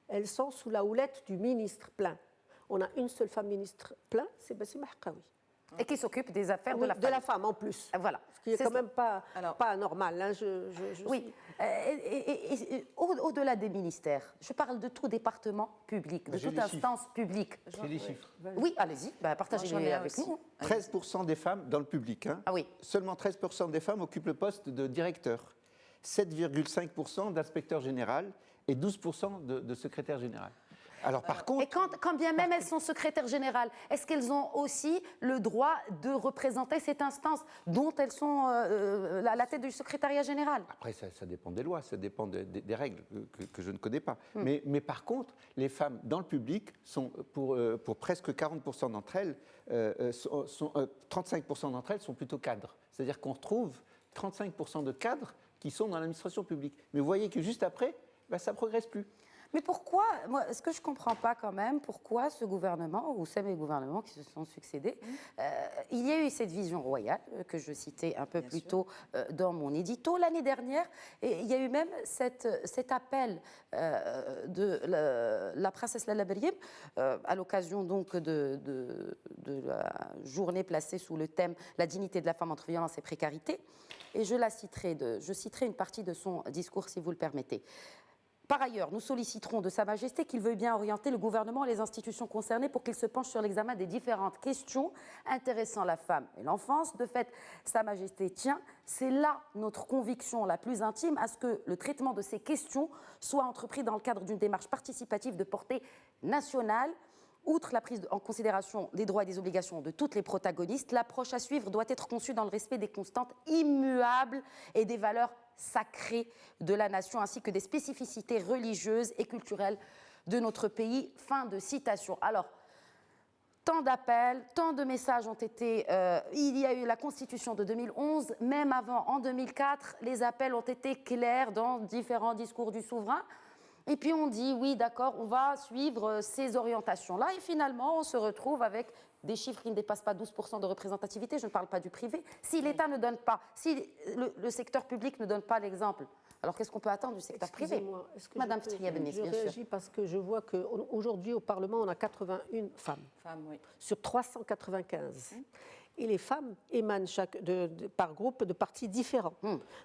Elles sont sous la houlette du ministre plein. On a une seule femme ministre plein, c'est Bassim Mahkawi. Et qui s'occupe des affaires de la femme. De la femme en plus. Voilà. Ce qui est quand même pas anormal. Hein, oui. Et au-delà des ministères, je parle de tout département public, de toute instance publique. J'ai les chiffres. Oui, allez-y, partagez-les avec nous. 13% des femmes dans le public. Hein. Ah oui. Seulement 13% des femmes occupent le poste de directeur. 7,5% d'inspecteur général et 12% de secrétaire général. Alors par contre... Et quand bien même elles sont secrétaires générales, est-ce qu'elles ont aussi le droit de représenter cette instance dont elles sont à la tête du secrétariat général? Après, ça dépend des lois, ça dépend des règles que je ne connais pas. Mais par contre, les femmes dans le public sont, pour presque 40% d'entre elles, 35% d'entre elles sont plutôt cadres. C'est-à-dire qu'on retrouve 35% de cadres qui sont dans l'administration publique. Mais vous voyez que juste après, ça ne progresse plus. Mais pourquoi, moi, ce que je ne comprends pas quand même, pourquoi ce gouvernement, ou ces gouvernements qui se sont succédés, il y a eu cette vision royale que je citais un peu plus tôt dans mon édito l'année dernière, et il y a eu même cet appel de la princesse Lalla Meriem à l'occasion donc de la journée placée sous le thème « La dignité de la femme entre violence et précarité », et je citerai une partie de son discours si vous le permettez. Par ailleurs, nous solliciterons de Sa Majesté qu'il veuille bien orienter le gouvernement et les institutions concernées pour qu'ils se penchent sur l'examen des différentes questions intéressant la femme et l'enfance. De fait, Sa Majesté tient, c'est là notre conviction la plus intime, à ce que le traitement de ces questions soit entrepris dans le cadre d'une démarche participative de portée nationale. Outre la prise en considération des droits et des obligations de toutes les protagonistes, l'approche à suivre doit être conçue dans le respect des constantes immuables et des valeurs sacrées de la nation, ainsi que des spécificités religieuses et culturelles de notre pays. Fin de citation. Alors, tant d'appels, tant de messages ont été... il y a eu la Constitution de 2011, même avant, en 2004, les appels ont été clairs dans différents discours du souverain. Et puis on dit, oui, d'accord, on va suivre ces orientations-là. Et finalement, on se retrouve avec des chiffres qui ne dépassent pas 12% de représentativité. Je ne parle pas du privé. Si l'État ne donne pas, si le secteur public ne donne pas l'exemple, alors qu'est-ce qu'on peut attendre du secteur privé? Madame Striabénis, bien sûr. Je réagis parce que je vois qu'aujourd'hui, au Parlement, on a 81 femmes. Oui. Sur 395. Et les femmes émanent par groupe de partis différents.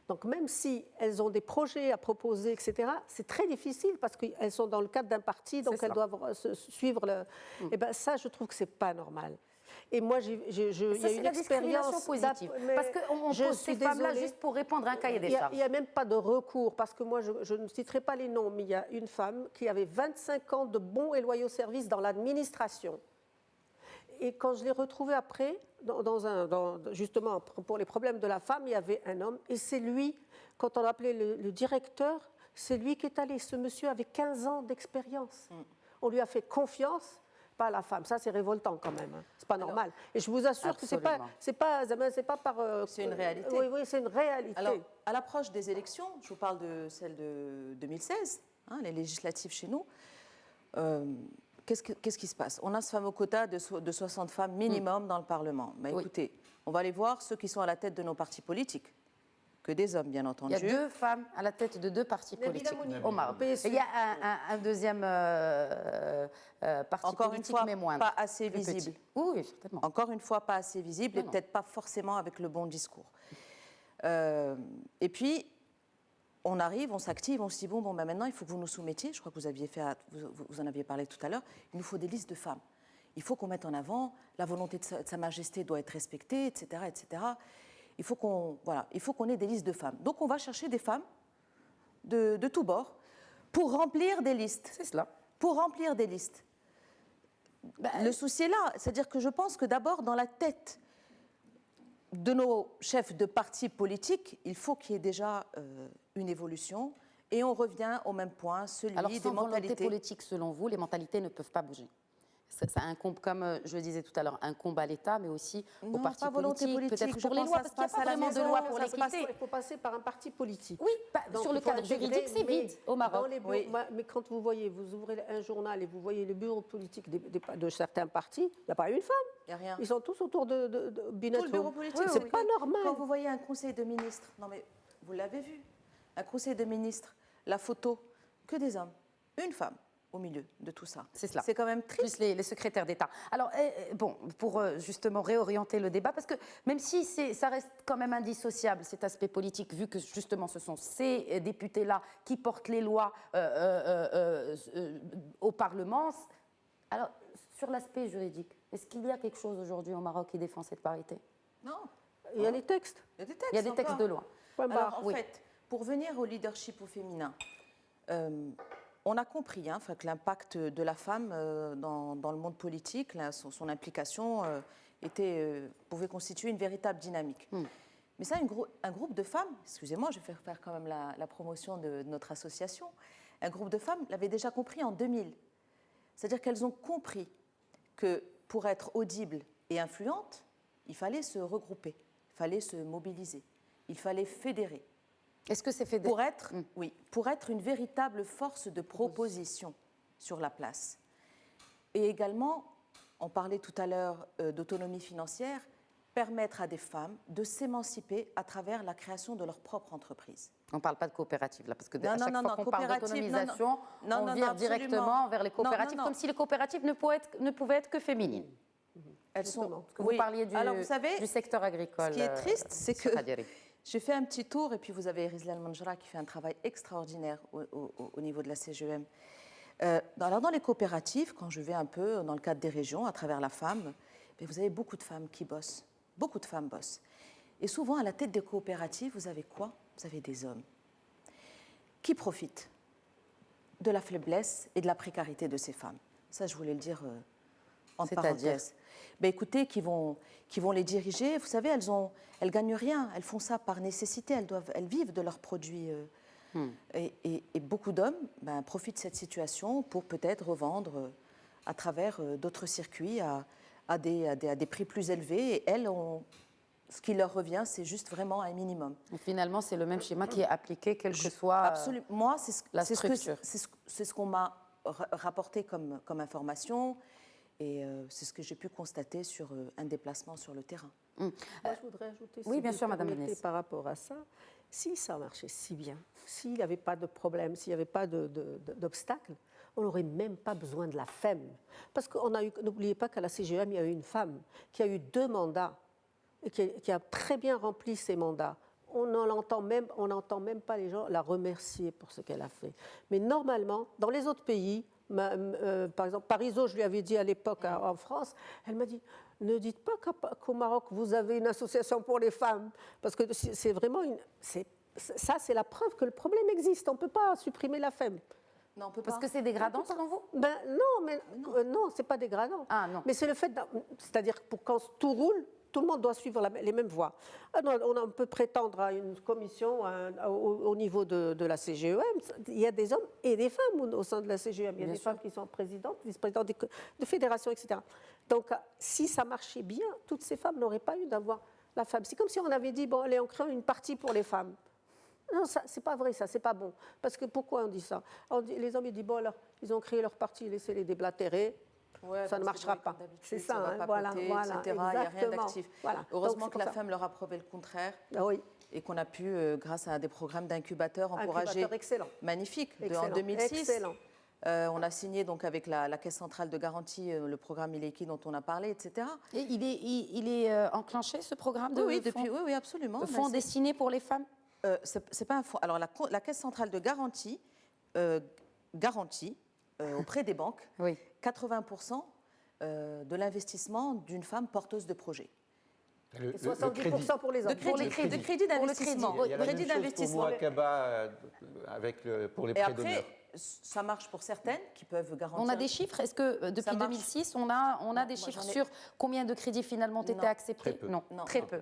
Donc même si elles ont des projets à proposer, etc., c'est très difficile parce qu'elles sont dans le cadre d'un parti, donc elles doivent suivre le... Et ben ça, je trouve que c'est pas normal. Et moi, il y a une expérience positive. Parce qu'on pose ces femmes-là juste pour répondre à un cahier des charges. Il n'y a même pas de recours, parce que moi, je ne citerai pas les noms, mais il y a une femme qui avait 25 ans de bons et loyaux services dans l'administration. Et quand je l'ai retrouvée après, justement pour les problèmes de la femme, il y avait un homme. Et c'est lui, quand on appelait le directeur, c'est lui qui est allé. Ce monsieur avait 15 ans d'expérience. On lui a fait confiance, pas la femme. Ça, c'est révoltant quand même. Hein. C'est pas normal. Et je vous assure que c'est pas par... c'est une réalité. Oui, c'est une réalité. Alors, à l'approche des élections, je vous parle de celle de 2016, les législatives chez nous, qu'est-ce qui se passe? On a ce fameux quota de 60 femmes minimum dans le Parlement. Mais écoutez, on va aller voir ceux qui sont à la tête de nos partis politiques. Que des hommes, bien entendu. Il y a 2 femmes à la tête de 2 partis politiques au Maroc. Et il y a un deuxième parti Encore politique, une fois, mais moindre. pas assez visible. Oui, certainement. Encore une fois, pas assez visible et peut-être pas forcément avec le bon discours. Et puis, on arrive, on s'active, on se dit, bon, maintenant, il faut que vous nous soumettiez. Je crois que vous en aviez parlé tout à l'heure. Il nous faut des listes de femmes. Il faut qu'on mette en avant, la volonté de Sa Majesté doit être respectée, etc., etc. Il faut qu'on ait des listes de femmes. Donc, on va chercher des femmes de tous bords pour remplir des listes. C'est cela. Pour remplir des listes. Le souci est là. C'est-à-dire que je pense que d'abord, dans la tête de nos chefs de partis politiques, il faut qu'il y ait déjà une évolution. Et on revient au même point, celui Alors, des sans mentalités. volonté politique, selon vous, les mentalités ne peuvent pas bouger. Ça incombe, comme je le disais tout à l'heure, incombe à l'État, mais aussi aux partis politiques, peut-être pour les lois, parce qu'il n'y a pas vraiment de loi pour l'équité. Il faut passer par un parti politique. Oui, sur le cadre juridique, c'est vide au Maroc. Mais quand vous ouvrez un journal et vous voyez le bureau politique de certains partis, il n'y a pas une femme. Il n'y a rien. Ils sont tous autour de Binetto. Tout le bureau politique. C'est pas normal. Quand vous voyez un conseil de ministres, non mais vous l'avez vu, un conseil de ministres, la photo, que des hommes, une femme au milieu de tout ça. C'est cela. C'est quand même triste. Plus les secrétaires d'État. Alors, pour justement réorienter le débat, parce que même si ça reste quand même indissociable, cet aspect politique, vu que justement ce sont ces députés-là qui portent les lois au Parlement. Alors, sur l'aspect juridique, est-ce qu'il y a quelque chose aujourd'hui au Maroc qui défend cette parité? Non. Il y a les textes. Il y a des textes. Il y a des textes de loi. Alors, en fait, pour venir au leadership au féminin, on a compris que l'impact de la femme dans le monde politique, son implication pouvait constituer une véritable dynamique. Mais ça, un groupe de femmes, excusez-moi, je vais faire quand même la promotion de notre association, un groupe de femmes l'avait déjà compris en 2000. C'est-à-dire qu'elles ont compris que pour être audibles et influentes, il fallait se regrouper, il fallait se mobiliser, il fallait fédérer. Est-ce que c'est fédéré? Pour être une véritable force de proposition sur la place. Et également, on parlait tout à l'heure d'autonomie financière, permettre à des femmes de s'émanciper à travers la création de leur propre entreprise. On ne parle pas de coopérative, là, parce que à chaque fois qu'on parle d'autonomisation, on vire absolument. directement vers les coopératives, comme si les coopératives ne pouvaient être que féminines. Elles sont. Vous parliez Alors, vous savez, du secteur agricole. Ce qui est triste, c'est que j'ai fait un petit tour, et puis vous avez Rizla Manjra qui fait un travail extraordinaire au niveau de la CGEM. Dans les coopératives, quand je vais un peu dans le cadre des régions, à travers la femme, vous avez beaucoup de femmes qui bossent. Beaucoup de femmes bossent. Et souvent, à la tête des coopératives, vous avez quoi? Vous avez des hommes qui profitent de la faiblesse et de la précarité de ces femmes. Ça, je voulais le dire en parenthèse. Écoutez, qui vont les diriger. Vous savez, elles gagnent rien. Elles font ça par nécessité. Elles vivent de leurs produits. Et beaucoup d'hommes profitent de cette situation pour peut-être revendre à travers d'autres circuits à des prix plus élevés. Et elles, ce qui leur revient, c'est juste vraiment un minimum. Et finalement, c'est le même schéma qui est appliqué, quelle que soit Moi, la structure. C'est ce qu'on m'a rapporté comme information. Et c'est ce que j'ai pu constater sur un déplacement sur le terrain. Moi, je voudrais ajouter, bien sûr, Madame Benès. Par rapport à ça, si ça marchait si bien, s'il n'y avait pas de problème, s'il n'y avait pas d'obstacle, on n'aurait même pas besoin de la FEM. Parce qu'on a eu, n'oubliez pas qu'à la CGEM, il y a eu une femme qui a eu 2 mandats et qui a très bien rempli ses mandats. On n'entend même pas les gens la remercier pour ce qu'elle a fait. Mais normalement, dans les autres pays, par exemple, Parizeau, je lui avais dit à l'époque en France, elle m'a dit, ne dites pas qu'au Maroc, vous avez une association pour les femmes, parce que c'est vraiment ça, c'est la preuve que le problème existe. On ne peut pas supprimer la FEM. Non, on peut Parce pas. que c'est dégradant, selon vous? Non, c'est pas dégradant. Ah, non. Mais c'est le fait, c'est-à-dire que quand tout roule, tout le monde doit suivre les mêmes voies. On peut prétendre à une commission au niveau de la CGEM. Il y a des hommes et des femmes au sein de la CGEM. Il y a des femmes qui sont présidentes, vice-présidentes de fédérations, etc. Donc, si ça marchait bien, toutes ces femmes n'auraient pas eu d'avoir la femme. C'est comme si on avait dit, bon, allez, on crée une partie pour les femmes. Non, c'est pas vrai, ça, c'est pas bon. Parce que pourquoi on dit ça? Les hommes, ils disent, bon, alors, ils ont créé leur parti, laissez-les déblatérer. Ouais, ça ne marchera pas. C'est ça, voilà, etc. Il n'y a rien d'actif. Voilà. Heureusement que la femme leur a prouvé le contraire. Oui. Et qu'on a pu, grâce à des programmes d'incubateurs, encourager. Excellent. Magnifique. Excellent. En 2006, excellent. On a signé donc avec la Caisse centrale de garantie le programme Ileki dont on a parlé, etc. Et il est enclenché, ce programme de oui, absolument. Le fonds destiné pour les femmes? C'est pas un fonds. Alors, la Caisse centrale de garantie garantit auprès des banques 80% de l'investissement d'une femme porteuse de projet. Et 70% pour les hommes. De crédit d'investissement. Il y a la même chose pour Mouakaba pour les prêts d'honneur. Ça marche pour certaines qui peuvent garantir. On a des chiffres? Est-ce que depuis 2006, on a des chiffres sur combien de crédits finalement ont été acceptés? Très peu. Non, très peu.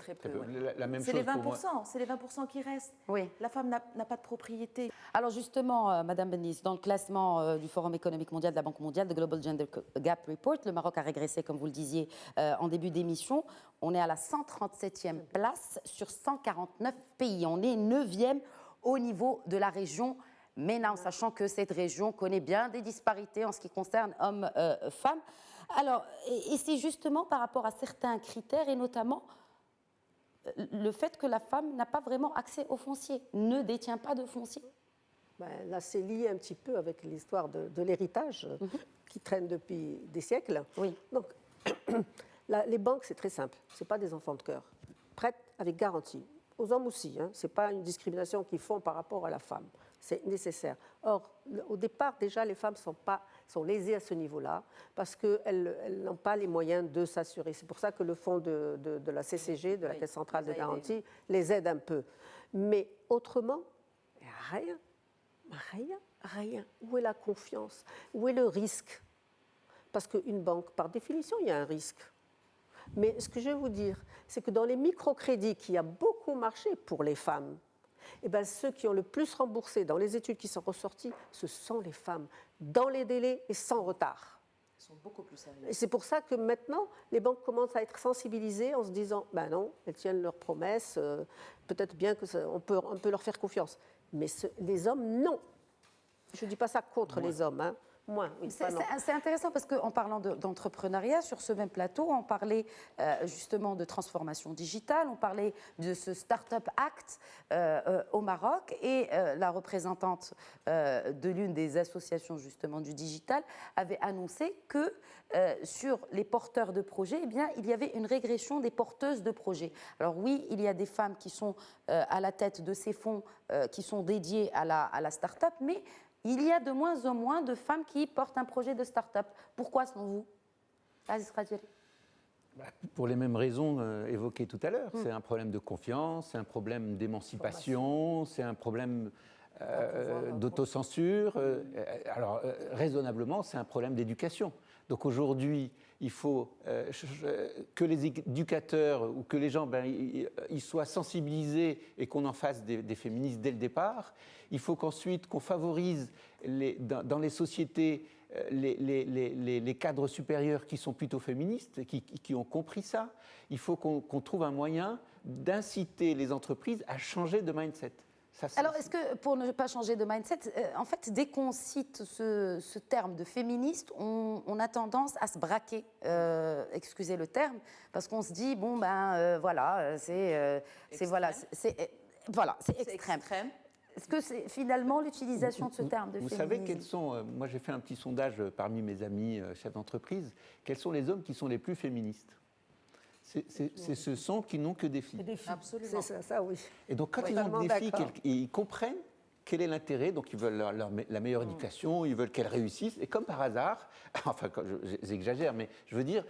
La même chose pour moi. C'est les 20% qui restent. Oui. La femme n'a pas de propriété. Alors justement, Madame Bennis, dans le classement du Forum économique mondial de la Banque mondiale, de Global Gender Gap Report, le Maroc a régressé, comme vous le disiez en début d'émission. On est à la 137e place sur 149 pays. On est 9e au niveau de la région MENA, en sachant que cette région connaît bien des disparités en ce qui concerne hommes-femmes. Alors, et c'est justement par rapport à certains critères, et notamment le fait que la femme n'a pas vraiment accès au foncier, ne détient pas de foncier. Là, c'est lié un petit peu avec l'histoire de l'héritage qui traîne depuis des siècles. Oui. Donc, les banques, c'est très simple. Ce n'est pas des enfants de cœur. Prêtent avec garantie. Aux hommes aussi. Ce n'est pas une discrimination qu'ils font par rapport à la femme. C'est nécessaire. Or, au départ, déjà, les femmes sont lésées à ce niveau-là parce qu'elles n'ont pas les moyens de s'assurer. C'est pour ça que le fonds de la CCG, de la Caisse centrale de garantie, les aide un peu. Mais autrement, il n'y a rien. Rien, rien. Où est la confiance? Où est le risque? Parce qu'une banque, par définition, il y a un risque. Mais ce que je vais vous dire, c'est que dans les microcrédits qui a beaucoup marché pour les femmes, eh bien, ceux qui ont le plus remboursé dans les études qui sont ressorties, ce sont les femmes, dans les délais et sans retard. Elles sont beaucoup plus sérieuses. Et c'est pour ça que maintenant, les banques commencent à être sensibilisées en se disant, ben non, elles tiennent leurs promesses, peut-être bien qu'on peut leur faire confiance. Mais les hommes, non. Je ne dis pas ça contre les hommes, hein. Moins, oui, c'est intéressant parce qu'en parlant d'entrepreneuriat, sur ce même plateau, on parlait justement de transformation digitale, on parlait de ce Startup Act au Maroc et la représentante de l'une des associations justement du digital avait annoncé que sur les porteurs de projets, eh bien, il y avait une régression des porteuses de projets. Alors oui, il y a des femmes qui sont à la tête de ces fonds qui sont dédiés à la start-up, mais il y a de moins en moins de femmes qui portent un projet de start-up. Pourquoi, selon vous, Aziz Radjeli? Pour les mêmes raisons évoquées tout à l'heure. C'est un problème de confiance, c'est un problème d'émancipation, c'est un problème d'autocensure. Alors, raisonnablement, c'est un problème d'éducation. Donc aujourd'hui, il faut que les éducateurs ou que les gens ils soient sensibilisés et qu'on en fasse des féministes dès le départ. Il faut qu'ensuite qu'on favorise dans les sociétés les cadres supérieurs qui sont plutôt féministes, qui ont compris ça. Il faut qu'on trouve un moyen d'inciter les entreprises à changer de mindset. Alors, est-ce que, pour ne pas changer de mindset, en fait, dès qu'on cite ce terme de féministe, on a tendance à se braquer, excusez le terme, parce qu'on se dit, bon, voilà, c'est extrême. Est-ce que c'est finalement l'utilisation de ce terme de féminisme? Vous savez quels sont, moi j'ai fait un petit sondage parmi mes amis chefs d'entreprise, quels sont les hommes qui sont les plus féministes? Ce sont qui n'ont que des filles. Absolument. C'est ça, oui. Et donc, quand ils ont des filles, ils comprennent quel est l'intérêt, donc ils veulent la meilleure éducation, ils veulent qu'elles réussissent, et comme par hasard, enfin, j'exagère, mais je veux dire,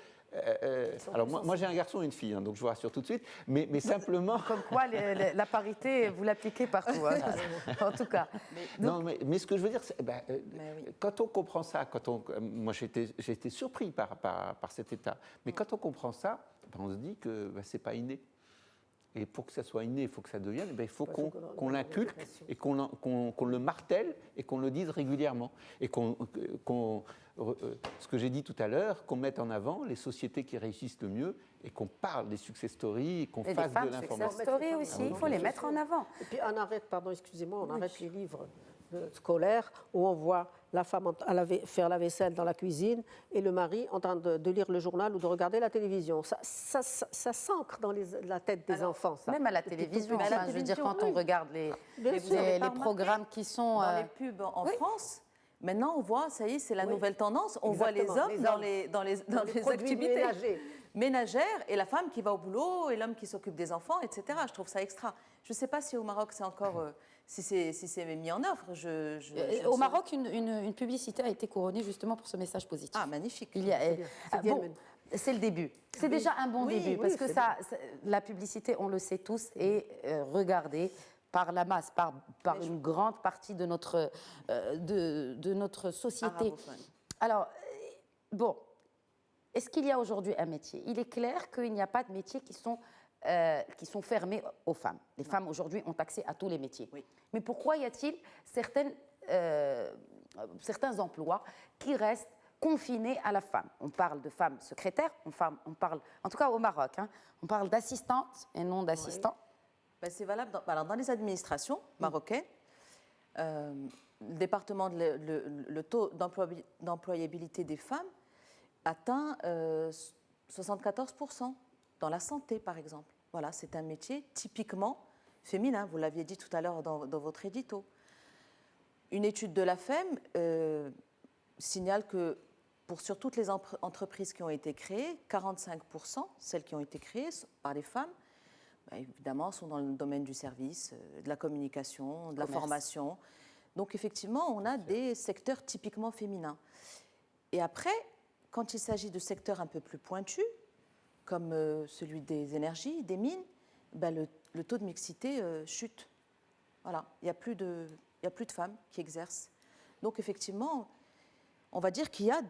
alors moi j'ai un garçon et une fille, hein, donc je vous rassure tout de suite, mais simplement... Comme quoi, la parité, vous l'appliquez partout, hein, en tout cas. Mais ce que je veux dire, c'est, quand on comprend ça, moi j'ai été surpris par cet état, mais quand on comprend ça, on se dit que c'est pas inné. Et pour que ça soit inné, il faut que ça devienne, il faut qu'on l'inculque et qu'on le martèle et qu'on le dise régulièrement. Et ce que j'ai dit tout à l'heure, qu'on mette en avant les sociétés qui réussissent le mieux et qu'on parle des success stories et qu'on fasse de l'information. Success stories aussi, il faut les mettre en avant. Et puis on arrête les livres scolaires où on voit la femme faire la vaisselle dans la cuisine et le mari en train de lire le journal ou de regarder la télévision. Ça s'ancre dans la tête des enfants. Ça. Même à la télévision, je veux dire, quand on regarde les programmes qui sont... Dans les pubs en France, maintenant on voit, ça y est, c'est la nouvelle tendance, on voit les hommes dans les activités ménagères et la femme qui va au boulot et l'homme qui s'occupe des enfants, etc. Je trouve ça extra. Je ne sais pas si au Maroc c'est encore... si c'est mis en œuvre, au Maroc, une publicité a été couronnée justement pour ce message positif. Ah, magnifique. C'est le début. C'est déjà un bon début, parce que la publicité, on le sait tous, est regardée par la masse, par une grande partie de notre société. Arabophone. Alors, bon, est-ce qu'il y a aujourd'hui un métier? Il est clair qu'il n'y a pas de métiers qui sont fermés aux femmes. Les femmes aujourd'hui ont accès à tous les métiers. Oui. Mais pourquoi y a-t-il certains emplois qui restent confinés à la femme? On parle de femmes secrétaires, on parle, en tout cas au Maroc, on parle d'assistantes et non d'assistants. Oui. C'est valable dans les administrations marocaines. Le département, le taux d'employabilité des femmes atteint 74%. Dans la santé, par exemple. Voilà, c'est un métier typiquement féminin. Vous l'aviez dit tout à l'heure dans votre édito. Une étude de la FEM signale que sur toutes les entreprises qui ont été créées, 45%, celles qui ont été créées par des femmes, évidemment, sont dans le domaine du service, de la communication, de la formation. Donc, effectivement, on a des secteurs typiquement féminins. Et après, quand il s'agit de secteurs un peu plus pointus, comme celui des énergies, des mines, le taux de mixité chute. Voilà, il n'y a plus de Il n'y a plus de femmes qui exercent. Donc effectivement, on va dire qu'il y a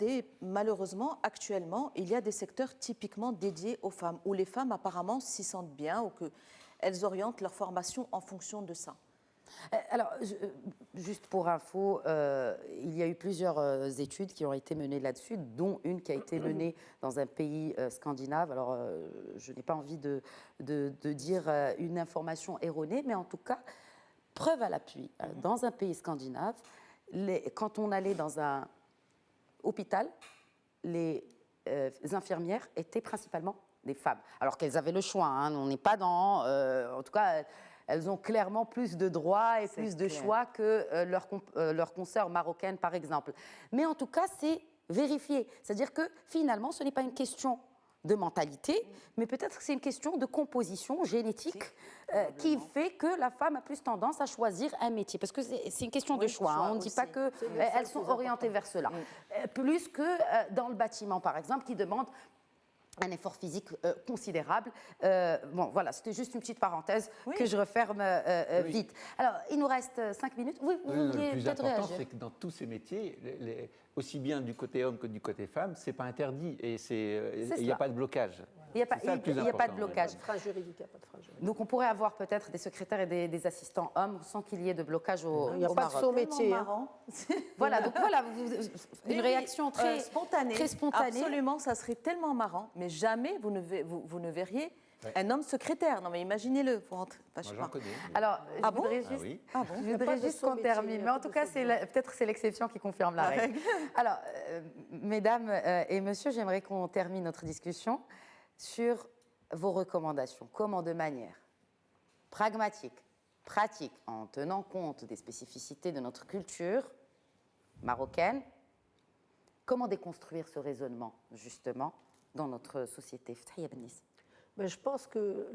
malheureusement, actuellement, il y a des secteurs typiquement dédiés aux femmes, où les femmes apparemment s'y sentent bien ou qu'elles orientent leur formation en fonction de ça. Alors, juste pour info, il y a eu plusieurs études qui ont été menées là-dessus, dont une qui a été menée dans un pays scandinave. Alors, je n'ai pas envie de dire une information erronée, mais en tout cas, preuve à l'appui, dans un pays scandinave, quand on allait dans un hôpital, les infirmières étaient principalement des femmes, alors qu'elles avaient le choix. Hein, on n'est pas dans... en tout cas... Elles ont clairement plus de droits et plus de choix que leurs consoeurs marocaines, par exemple. Mais en tout cas, c'est vérifié. C'est-à-dire que finalement, ce n'est pas une question de mentalité, mais peut-être que c'est une question de composition génétique qui fait que la femme a plus tendance à choisir un métier. Parce que c'est une question de choix. Hein. On ne dit pas qu'elles sont orientées vers cela. Plus que dans le bâtiment, par exemple, qui demande un effort physique considérable. Bon, voilà, c'était juste une petite parenthèse que je referme vite. Alors, il nous reste 5 minutes. Oui, vous vouliez peut-être réagir. Le plus important, c'est que dans tous ces métiers, aussi bien du côté homme que du côté femme, ce n'est pas interdit et il n'y a pas de blocage. Il n'y a pas de blocage. Il n'y a pas de frein juridique. Donc, on pourrait avoir peut-être des secrétaires et des assistants hommes sans qu'il y ait de blocage au Maroc. Il n'y a pas de saut métier. Voilà, donc voilà, une réaction très spontanée. Très spontanée. Absolument, ça serait tellement marrant, mais jamais vous ne verriez un homme secrétaire. Non, mais imaginez-le. Moi, j'en connais. Alors, je voudrais juste qu'on termine. Mais en tout cas, peut-être c'est l'exception qui confirme la règle. Alors, mesdames et messieurs, j'aimerais qu'on termine notre discussion sur vos recommandations. Comment, de manière pragmatique, pratique, en tenant compte des spécificités de notre culture marocaine, comment déconstruire ce raisonnement, justement, dans notre société? Mais je pense que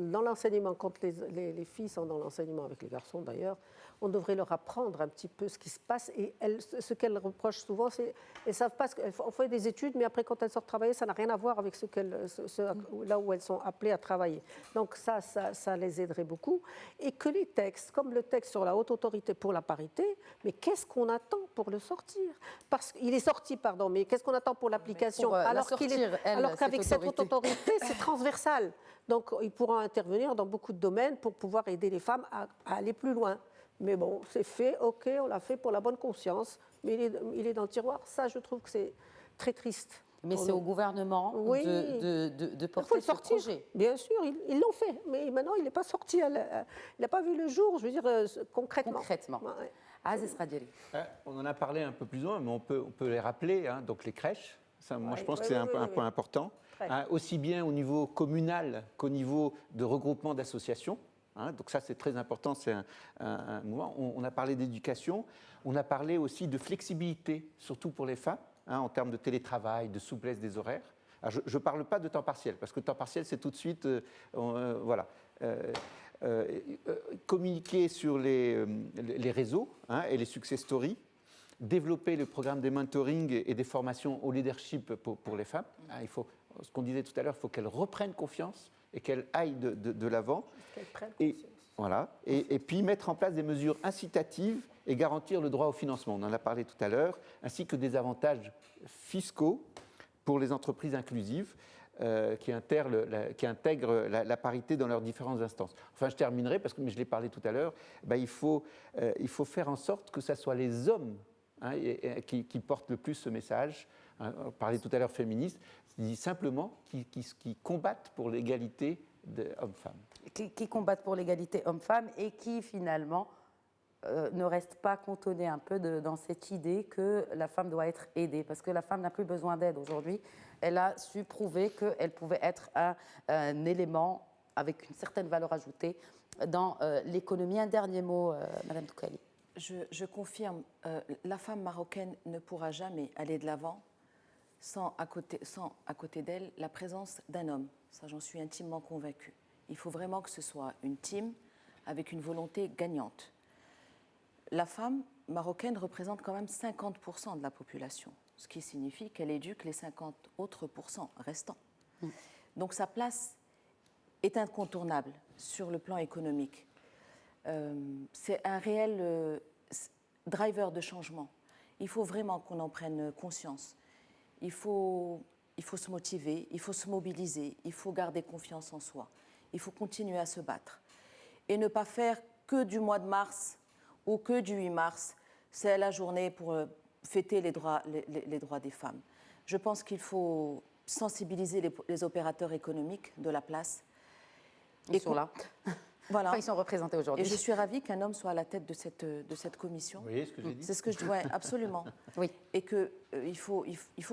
dans l'enseignement, quand les filles sont dans l'enseignement avec les garçons d'ailleurs, on devrait leur apprendre un petit peu ce qui se passe. Et ce qu'elles reprochent souvent, c'est qu'elles savent pas. On fait des études, mais après, quand elles sortent travailler, ça n'a rien à voir avec là où elles sont appelées à travailler. Donc ça les aiderait beaucoup. Et que les textes, comme le texte sur la haute autorité pour la parité, mais qu'est-ce qu'on attend pour le sortir? Parce qu'il est sorti, pardon, mais qu'est-ce qu'on attend pour l'application? Alors qu'avec cette haute autorité, c'est transversal. Donc, ils pourront intervenir dans beaucoup de domaines pour pouvoir aider les femmes à aller plus loin. Mais bon, c'est fait, ok, on l'a fait pour la bonne conscience, mais il est dans le tiroir. Ça, je trouve que c'est très triste. Mais c'est au gouvernement de porter ce projet. Bien sûr, ils l'ont fait, mais maintenant, il n'est pas sorti. Il n'a pas vu le jour, je veux dire, concrètement. Ouais. Aziz Radjeli. On en a parlé un peu plus loin, mais on peut les rappeler. Hein, donc, les crèches, ça, moi, je pense que c'est un point important. Aussi bien au niveau communal qu'au niveau de regroupement d'associations. Hein, donc ça, c'est très important, c'est un mouvement. On a parlé d'éducation, on a parlé aussi de flexibilité, surtout pour les femmes, hein, en termes de télétravail, de souplesse des horaires. Alors, je ne parle pas de temps partiel, parce que temps partiel, c'est tout de suite... voilà. Communiquer sur les réseaux, hein, et les success stories, développer le programme des mentoring et des formations au leadership pour les femmes. Hein, ce qu'on disait tout à l'heure, il faut qu'elles reprennent confiance et qu'elles aillent de l'avant. Qu'elles prennent conscience. Voilà. Et puis mettre en place des mesures incitatives et garantir le droit au financement. On en a parlé tout à l'heure, ainsi que des avantages fiscaux pour les entreprises inclusives qui intègrent la parité dans leurs différentes instances. Enfin, je terminerai, mais je l'ai parlé tout à l'heure, il faut faire en sorte que ce soit les hommes, hein, qui portent le plus ce message. Hein, on parlait tout à l'heure féministe, dit simplement qui combattent pour l'égalité hommes-femmes. Qui combattent pour l'égalité hommes-femmes et qui finalement ne restent pas cantonnés un peu dans cette idée que la femme doit être aidée, parce que la femme n'a plus besoin d'aide aujourd'hui. Elle a su prouver qu'elle pouvait être un élément avec une certaine valeur ajoutée dans l'économie. Un dernier mot, Madame Toukaly. Je confirme, la femme marocaine ne pourra jamais aller de l'avant sans à côté d'elle la présence d'un homme. Ça, j'en suis intimement convaincue. Il faut vraiment que ce soit une team avec une volonté gagnante. La femme marocaine représente quand même 50% de la population, ce qui signifie qu'elle éduque les 50 autres % restants. Donc sa place est incontournable sur le plan économique. C'est driver de changement. Il faut vraiment qu'on en prenne conscience. Il faut se motiver, il faut se mobiliser, il faut garder confiance en soi. Il faut continuer à se battre. Et ne pas faire que du mois de mars ou que du 8 mars. C'est la journée pour fêter les droits des femmes. Je pense qu'il faut sensibiliser les opérateurs économiques de la place. Ils sont là. Voilà. Enfin, ils sont représentés aujourd'hui. Et je suis ravie qu'un homme soit à la tête de cette commission. Vous voyez ce que j'ai dit? C'est ce que je dis, ouais, absolument. Oui. Et qu'il faut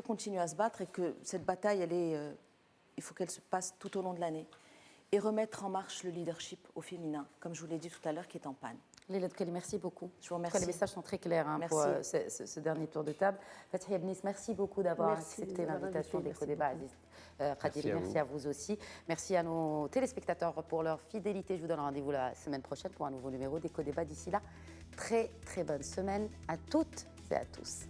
continuer à se battre et que cette bataille, il faut qu'elle se passe tout au long de l'année. Et remettre en marche le leadership au féminin, comme je vous l'ai dit tout à l'heure, qui est en panne. Leila Dkali, merci beaucoup. Je vous remercie. Les messages sont très clairs pour ce dernier tour de table. Fathia Bnis, merci beaucoup d'avoir accepté l'invitation d'Eco-Débat. Merci à vous aussi. Merci à nos téléspectateurs pour leur fidélité. Je vous donne rendez-vous la semaine prochaine pour un nouveau numéro d'Eco-Débat. D'ici là, très très bonne semaine à toutes et à tous.